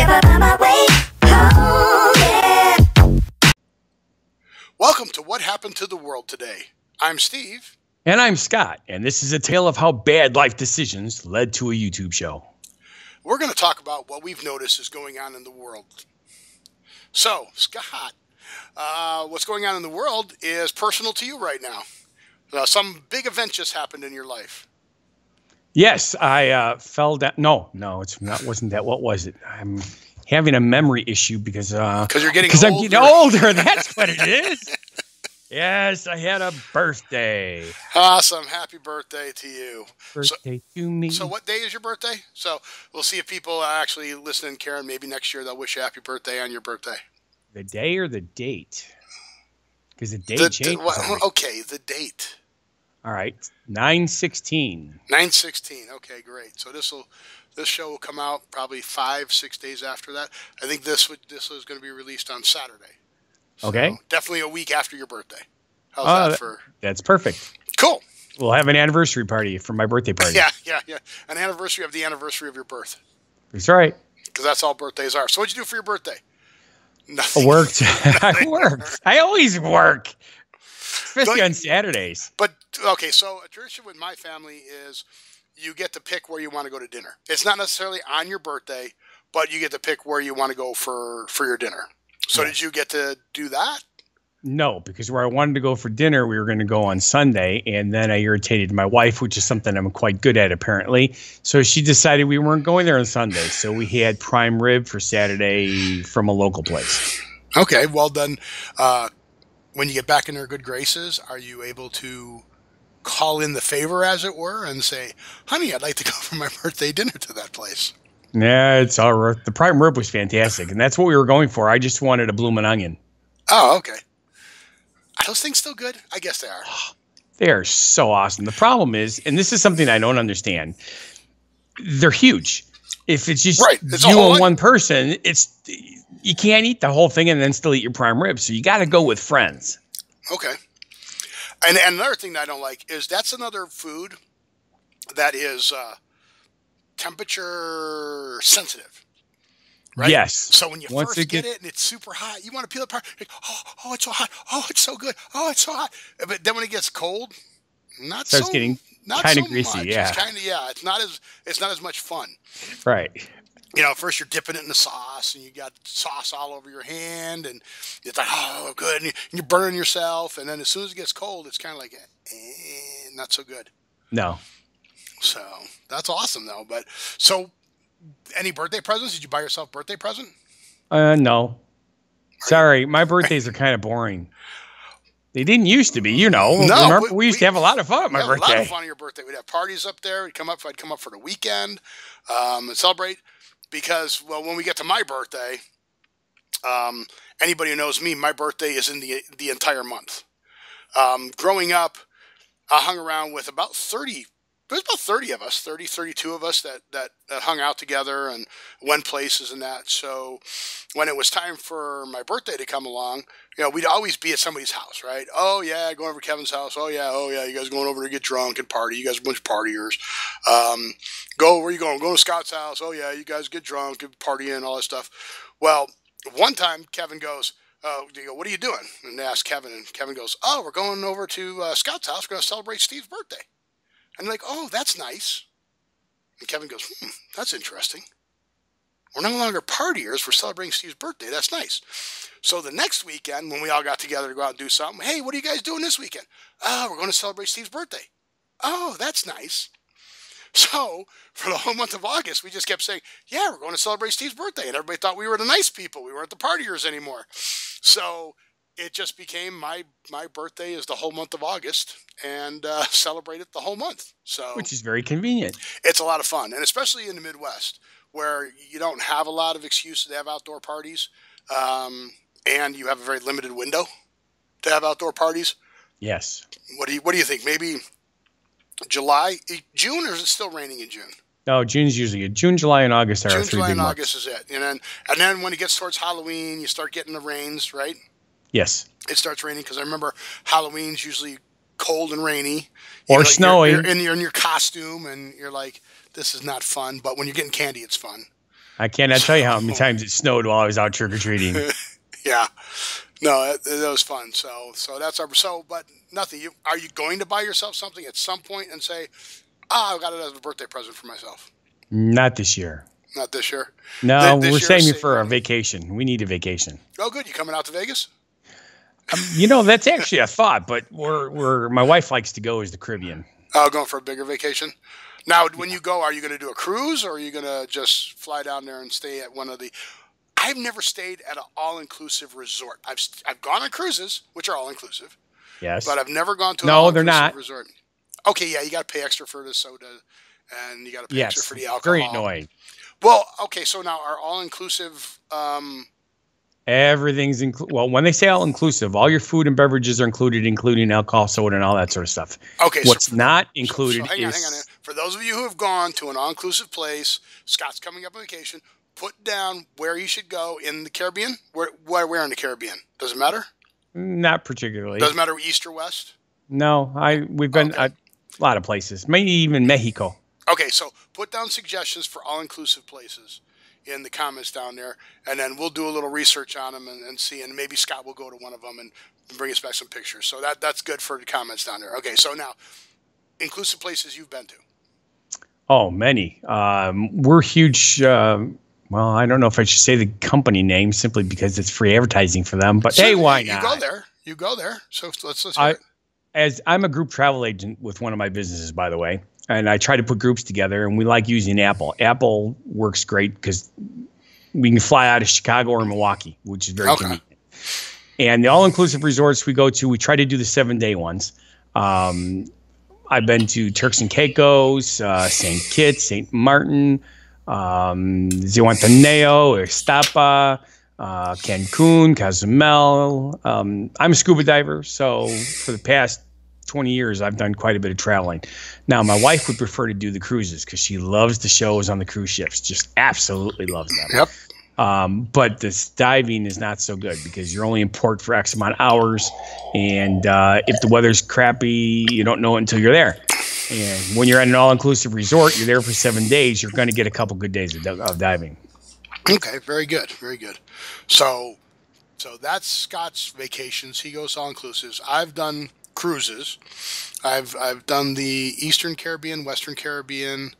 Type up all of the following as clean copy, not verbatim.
I find my way home, yeah. Welcome to What Happened to the World Today. I'm Steve. And I'm Scott, and this is a tale of how bad life decisions led to a YouTube show. We're going to talk about what we've noticed is going on in the world. So, Scott, what's going on in the world is personal to you right now. Some big event just happened in your life. Yes, I fell down. No, it's not. Wasn't that? What was it? I'm having a memory issue because you're getting older. older. I'm getting older. That's what it is. Yes, I had a birthday. Awesome. Happy birthday to you. Birthday to me. So what day is your birthday? So we'll see if people are actually listening, Karen. Maybe next year they'll wish you happy birthday on your birthday. The day or the date? Because the date changes. Okay, the date. All right, 9/16. 9/16. Okay, great. So this show will come out probably 5-6 days after that. I think this is going to be released on Saturday. So okay. Definitely a week after your birthday. How's that for? That's perfect. Cool. We'll have an anniversary party for my birthday party. Yeah. An anniversary of the anniversary of your birth. That's right. Because that's all birthdays are. So what'd you do for your birthday? Nothing. I worked. I worked. I always work. Especially on Saturdays. But, okay, so a tradition with my family is you get to pick where you want to go to dinner. It's not necessarily on your birthday, but you get to pick where you want to go for your dinner. So Did you get to do that? No, because where I wanted to go for dinner, we were going to go on Sunday, and then I irritated my wife, which is something I'm quite good at apparently. So she decided we weren't going there on Sunday. So we had prime rib for Saturday from a local place. Okay, well then, when you get back in their good graces, are you able to call in the favor, as it were, and say, honey, I'd like to go for my birthday dinner to that place? Yeah, it's all right. The prime rib was fantastic, and that's what we were going for. I just wanted a bloomin' onion. Oh, okay. Are those things still good? I guess they are. They are so awesome. The problem is, and this is something I don't understand, they're huge. If it's just you and one person, you can't eat the whole thing and then still eat your prime rib. So you got to go with friends. Okay. And another thing that I don't like is that's another food that is temperature sensitive. Right? Yes. So when you first get it and it's super hot, you want to peel it apart. Like, oh, it's so hot. Oh, it's so good. Oh, it's so hot. But then when it gets cold, starts getting kind of greasy. Much. Yeah. It's kind of it's not as much fun. Right. You know, first you're dipping it in the sauce and you got sauce all over your hand and it's like, oh, good. And you're burning yourself. And then as soon as it gets cold, it's kind of like, not so good. No. So that's awesome though. But so any birthday presents? Did you buy yourself a birthday present? No. Sorry. My birthdays are kind of boring. They didn't used to be, you know. No, remember, we used to have a lot of fun at my birthday. A lot of fun on your birthday. We'd have parties up there. I'd come up for the weekend and celebrate. Because, well, when we get to my birthday, anybody who knows me, my birthday is in the entire month. Growing up, I hung around with about 30. There was about 30 of us, 32 of us that hung out together and went places and that. So when it was time for my birthday to come along, you know, we'd always be at somebody's house, right? Oh, yeah, going over to Kevin's house. Oh, yeah, you guys going over to get drunk and party. You guys are a bunch of partiers. Where are you going? Go to Scott's house. Oh, yeah, you guys get drunk and party and all that stuff. Well, one time Kevin goes, what are you doing? And they asked Kevin, and Kevin goes, oh, we're going over to Scott's house. We're going to celebrate Steve's birthday. And they're like, oh, that's nice. And Kevin goes, that's interesting. We're no longer partiers. We're celebrating Steve's birthday. That's nice. So the next weekend, when we all got together to go out and do something, hey, what are you guys doing this weekend? Oh, we're going to celebrate Steve's birthday. Oh, that's nice. So for the whole month of August, we just kept saying, yeah, we're going to celebrate Steve's birthday. And everybody thought we were the nice people. We weren't the partiers anymore. So it just became my birthday is the whole month of August and celebrate it the whole month. So which is very convenient. It's a lot of fun. And especially in the Midwest where you don't have a lot of excuses to have outdoor parties and you have a very limited window to have outdoor parties. Yes. What do you think? Maybe July, June, or is it still raining in June? No, June's usually good. June, July, and August are June, our 3 July, big and months. August is it. And then when it gets towards Halloween, you start getting the rains, right? Yes. It starts raining because I remember Halloween's usually cold and rainy. Or snowy. You're in your costume and you're like, this is not fun. But when you're getting candy, it's fun. I cannot tell you how many times it snowed while I was out trick or treating. Yeah. No, it was fun. So that's our but nothing. Are you going to buy yourself something at some point and say, I got it as a birthday present for myself? Not this year. Not this year. No, This we're year, saving save for a money. vacation. We need a vacation. Oh, good. You coming out to Vegas? That's actually a thought, but we're my wife likes to go is the Caribbean. Oh, going for a bigger vacation. Now, when you go, are you going to do a cruise, or are you going to just fly down there and stay at one of the? I've never stayed at an all-inclusive resort. I've gone on cruises, which are all-inclusive, Yes. but I've never gone to an No, they're all-inclusive not. resort. Okay, yeah, you got to pay extra for the soda, and you got to pay extra Yes. for the alcohol. Very annoying. Well, okay, so now are all-inclusive? Everything's well, when they say all inclusive, all your food and beverages are included, including alcohol, soda, and all that sort of stuff. Okay, What's so not included hang on, is hang on. For those of you who have gone to an all-inclusive place, Scott's coming up on vacation. Put down where you should go in the Caribbean. Where in the Caribbean? Does it matter? not particularly. Doesn't matter east or west. No, we've been Okay. a lot of places, maybe even Mexico. Okay, so put down suggestions for all-inclusive places in the comments down there, and then we'll do a little research on them and see, and maybe Scott will go to one of them and bring us back some pictures. So that's good for the comments down there. Okay, so now, inclusive places you've been to. Oh, many. We're huge. Well, I don't know if I should say the company name simply because it's free advertising for them. But So hey, why you not? go there. You go there. So let's hear it. As I'm a group travel agent with one of my businesses, by the way, and I try to put groups together, and we like using Apple. Apple works great because we can fly out of Chicago or Milwaukee, which is very Okay. convenient. And the all-inclusive resorts we go to, we try to do the 7-day ones. I've been to Turks and Caicos, St. Kitts, St. Martin, Zihuatanejo, Ixtapa, Cancun, Cozumel. I'm a scuba diver, so for the past 20 years, I've done quite a bit of traveling. Now, my wife would prefer to do the cruises because she loves the shows on the cruise ships, just absolutely loves them. Yep. But this diving is not so good because you're only in port for X amount of hours. And if the weather's crappy, you don't know it until you're there. And when you're at an all-inclusive resort, you're there for 7 days, you're going to get a couple good days of diving. Okay, very good, very good. So that's Scott's vacations. He goes all inclusives. I've done cruises. I've done the Eastern Caribbean, Western Caribbean.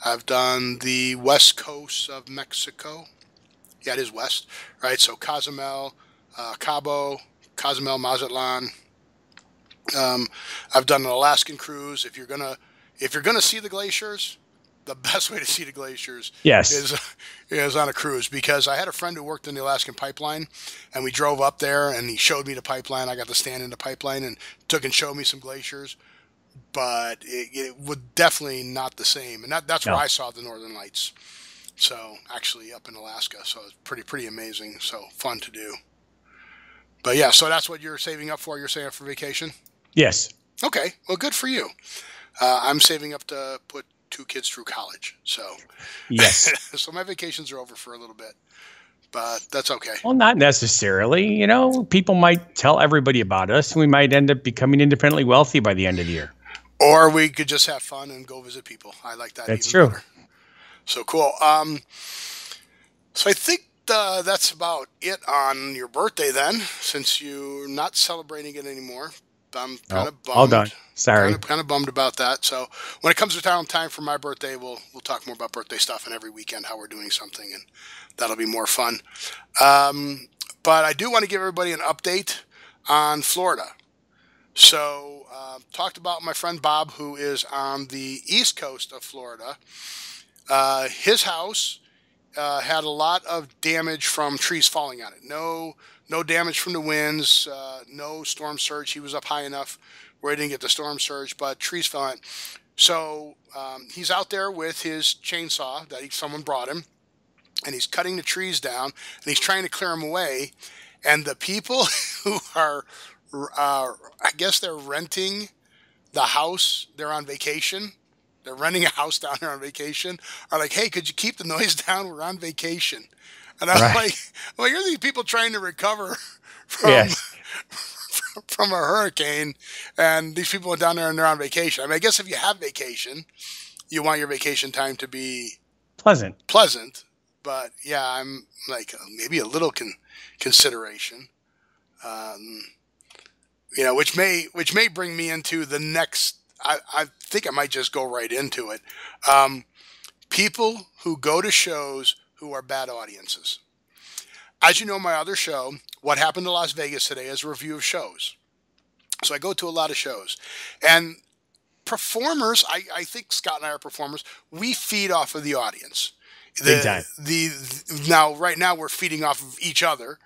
I've done the West Coast of Mexico. Yeah, it is west, right? So Cozumel, Cabo, Cozumel, Mazatlan. I've done an Alaskan cruise. If you're gonna see the glaciers, the best way to see the glaciers Yes. is on a cruise, because I had a friend who worked in the Alaskan pipeline, and we drove up there and he showed me the pipeline. I got to stand in the pipeline and took and showed me some glaciers, but it was definitely not the same. And that's where No. I saw the Northern Lights. So actually up in Alaska. So it's pretty amazing. So fun to do. But yeah, so that's what you're saving up for. You're saving up for vacation. Yes. Okay. Well, good for you. I'm saving up to put 2 kids through college. So Yes. so my vacations are over for a little bit, but that's okay. Well, not necessarily. People might tell everybody about us. And we might end up becoming independently wealthy by the end of the year. Or we could just have fun and go visit people. I like that. That's even true. better. So cool. So I think that's about it on your birthday then, since you're not celebrating it anymore. I'm kind of bummed. All done. Sorry. Kind of bummed about that. So when it comes to time for my birthday, we'll talk more about birthday stuff, and every weekend how we're doing something, and that'll be more fun. But I do want to give everybody an update on Florida. So talked about my friend Bob, who is on the east coast of Florida. His house had a lot of damage from trees falling on it. No damage from the winds, no storm surge. He was up high enough where he didn't get the storm surge, but trees fell on it. So he's out there with his chainsaw that someone brought him, and he's cutting the trees down, and he's trying to clear them away. And the people who are, I guess they're renting the house, they're on vacation. They're renting a house down there on vacation, are like, hey, could you keep the noise down? We're on vacation. And I'm Right. like, well, you're these people trying to recover from Yes. from a hurricane, and these people are down there and they're on vacation. I mean, I guess if you have vacation, you want your vacation time to be Pleasant. pleasant, but yeah, I'm like maybe a little consideration. Which may bring me into the next. I think I might just go right into it. Um, People who go to shows who are bad audiences. As you know, my other show, What Happened to Las Vegas Today, is a review of shows. So I go to a lot of shows, and performers. I think Scott and I are performers. We feed off of the audience. Big time. Now right now we're feeding off of each other.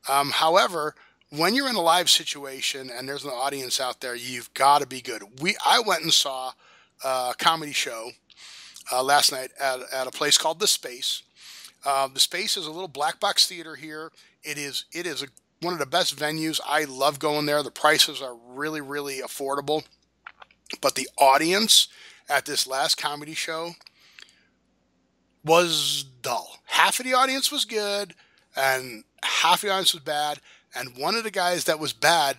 However, when you're in a live situation and there's an audience out there, you've got to be good. I went and saw a comedy show last night at a place called The Space. The Space is a little black box theater here. It is one of the best venues. I love going there. The prices are really, really affordable. But the audience at this last comedy show was dull. Half of the audience was good, and half the audience was bad. And one of the guys that was bad,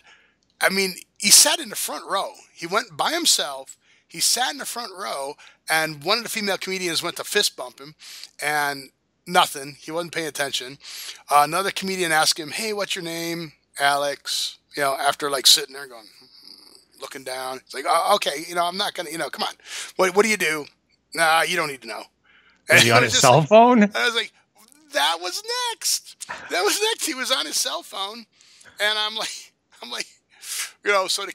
I mean, he sat in the front row. He went by himself. He sat in the front row, and one of the female comedians went to fist bump him, and nothing. He wasn't paying attention. Another comedian asked him, "Hey, what's your name?" "Alex." After like sitting there going, looking down. It's like, "Oh, okay. I'm not gonna. Come on. What do you do?" "Nah, you don't need to know." Was he it on was his just cell like- phone? I was like, that was next. That was next. He was on his cell phone, and I'm like, So the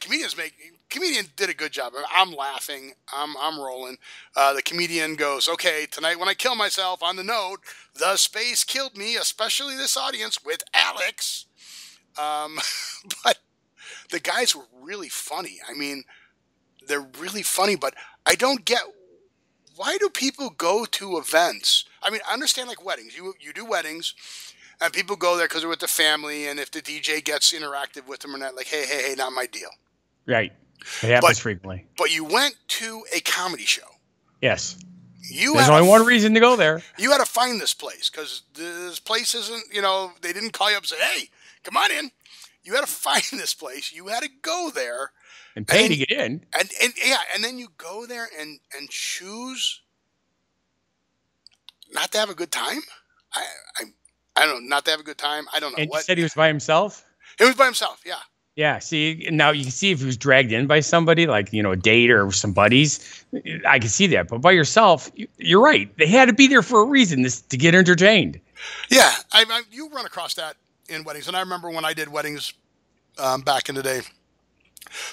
comedian did a good job. I'm laughing. I'm rolling. The comedian goes, "Okay, tonight when I kill myself, on the note, The Space killed me, especially this audience with Alex." But the guys were really funny. I mean, they're really funny, but I don't get. Why do people go to events? I mean, I understand like weddings. You do weddings, and people go there because they're with the family, and if the DJ gets interactive with them or not, like, hey, not my deal. Right. It happens But- frequently. But you went to a comedy show. Yes. You There's had only to one reason to go there. You had to find this place because this place isn't. They didn't call you up and say, "Hey, come on in." You had to find this place. You had to go there. And pay And- to get in. And then you go there and choose not to have a good time. I don't know, not to have a good time. I don't know And you what. said he was by himself? He was by himself. Yeah. Yeah. See, now you can see if he was dragged in by somebody, like, a date or some buddies. I can see that. But by yourself, you're right. They had to be there for a reason, to get entertained. Yeah. You run across that in weddings, and I remember when I did weddings back in the day.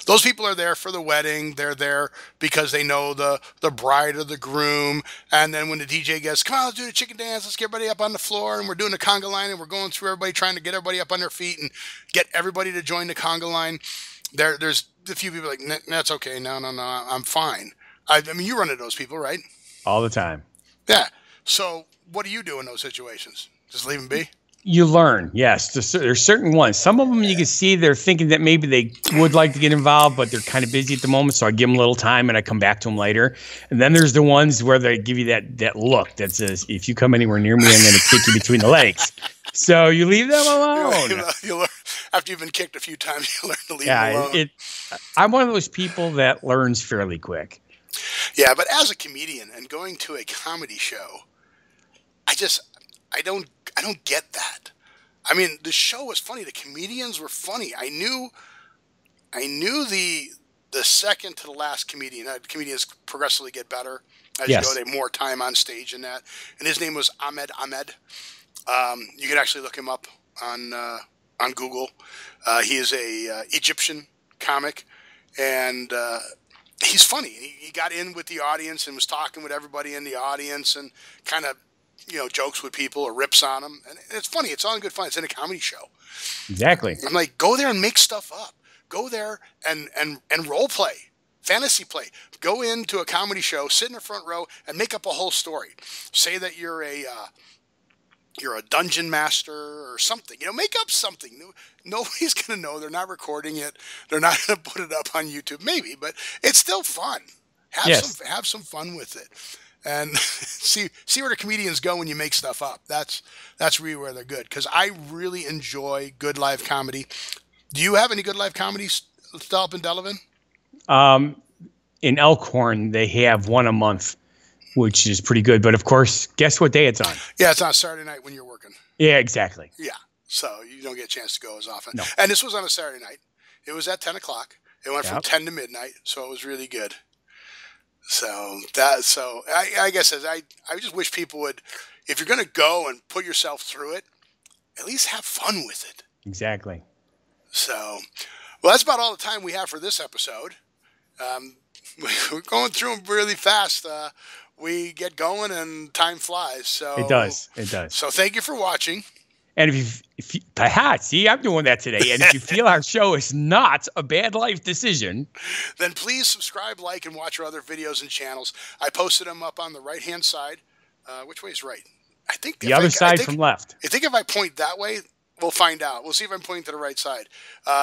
Those people are there for the wedding. They're there because they know the bride or the groom. And then when the DJ gets, "Come on, let's do the chicken dance. Let's get everybody up on the floor." And we're doing the conga line, and we're going through everybody, trying to get everybody up on their feet and get everybody to join the conga line. There's a few people like, "That's okay. No, I'm fine." I mean, you run into those people, right? All the time. Yeah. So what do you do in those situations? Just leave them be? You learn, yes. There's certain ones. Some of them you can see they're thinking that maybe they would like to get involved, but they're kind of busy at the moment. So I give them a little time and I come back to them later. And then there's the ones where they give you that look that says, "If you come anywhere near me, I'm going to kick you between the legs." So you leave them alone. You learn, after you've been kicked a few times, you learn to leave them Yeah, alone. I'm one of those people that learns fairly quick. Yeah, but as a comedian and going to a comedy show, I don't get that. I mean, the show was funny. The comedians were funny. I knew the second to the last comedian. Comedians progressively get better as Yes. you go. They have more time on stage and that. And his name was Ahmed Ahmed. You can actually look him up on Google. He is a Egyptian comic, and he's funny. He got in with the audience and was talking with everybody in the audience and kind of, jokes with people or rips on them. And it's funny. It's all in good fun. It's in a comedy show. Exactly. I'm like, go there and make stuff up. Go there and role play, fantasy play. Go into a comedy show, sit in the front row, and make up a whole story. Say that you're a dungeon master or something. Make up something. Nobody's gonna know. They're not recording it. They're not gonna put it up on YouTube. Maybe, but it's still fun. Have some fun with it, and see where the comedians go when you make stuff up. That's really where they're good. Because I really enjoy good live comedy. Do you have any good live comedy still up in Delavan? In Elkhorn, they have one a month which is pretty good. But of course, guess what day it's on? Yeah, it's on Saturday night when you're working. Yeah, exactly. Yeah, so you don't get a chance to go as often. No. And this was on a Saturday night. It was at 10 o'clock. It went from Yep. 10 to midnight, so it was really good. I guess I just wish people would, if you're going to go and put yourself through it, at least have fun with it. Exactly. So, well, that's about all the time we have for this episode. We're going through them really fast. We get going and time flies. So It does. It does. So thank you for watching. And if you see, I'm doing that today. And if you feel our show is not a bad life decision, Then please subscribe, like, and watch our other videos and channels. I posted them up on the right-hand side. Which way is right? I think the other side from left. I think if I point that way, we'll find out. We'll see if I'm pointing to the right side.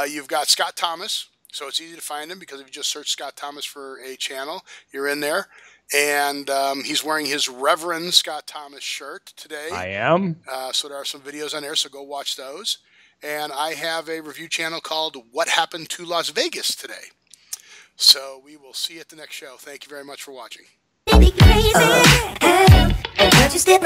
You've got Scott Thomas, so it's easy to find him because if you just search Scott Thomas for a channel, you're in there. And he's wearing his Reverend Scott Thomas shirt today. I am. So there are some videos on there, so go watch those. And I have a review channel called What Happened to Las Vegas today. So we will see you at the next show. Thank you very much for watching. Be crazy. And don't you step